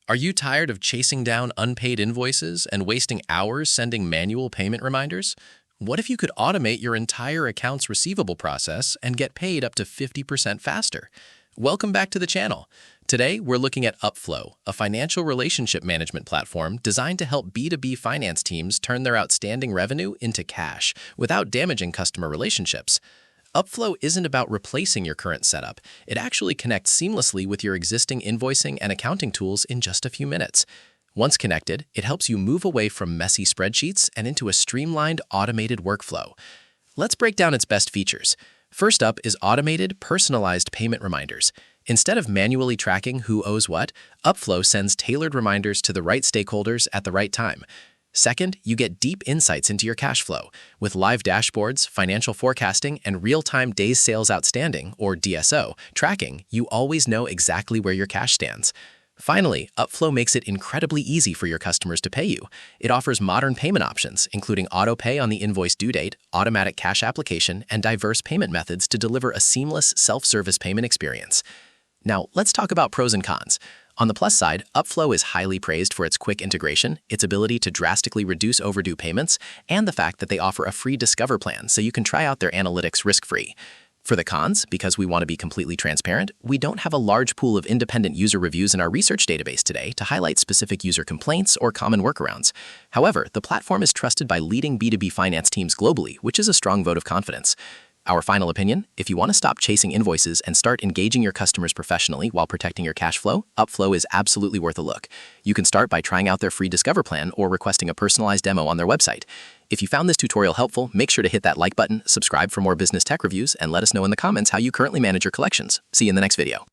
Are you tired of chasing down unpaid invoices and wasting hours sending manual payment reminders? What if you could automate your entire accounts receivable process and get paid up to 50% faster? Welcome back to the channel. Today, we're looking at Upflow, a financial relationship management platform designed to help B2B finance teams turn their outstanding revenue into cash without damaging customer relationships. Upflow isn't about replacing your current setup. It actually connects seamlessly with your existing invoicing and accounting tools in just a few minutes. Once connected, it helps you move away from messy spreadsheets and into a streamlined, automated workflow. Let's break down its best features. First up is automated, personalized payment reminders. Instead of manually tracking who owes what, Upflow sends tailored reminders to the right stakeholders at the right time. Second, you get deep insights into your cash flow. With live dashboards, financial forecasting, and real-time days sales outstanding, or DSO, tracking, you always know exactly where your cash stands. Finally, Upflow makes it incredibly easy for your customers to pay you. It offers modern payment options, including auto pay on the invoice due date, automatic cash application, and diverse payment methods to deliver a seamless self-service payment experience. Now, let's talk about pros and cons. On the plus side, Upflow is highly praised for its quick integration, its ability to drastically reduce overdue payments, and the fact that they offer a free Discover plan so you can try out their analytics risk-free. For the cons, because we want to be completely transparent, we don't have a large pool of independent user reviews in our research database today to highlight specific user complaints or common workarounds. However, the platform is trusted by leading B2B finance teams globally, which is a strong vote of confidence. Our final opinion, if you want to stop chasing invoices and start engaging your customers professionally while protecting your cash flow, Upflow is absolutely worth a look. You can start by trying out their free Discover plan or requesting a personalized demo on their website. If you found this tutorial helpful, make sure to hit that like button, subscribe for more business tech reviews, and let us know in the comments how you currently manage your collections. See you in the next video.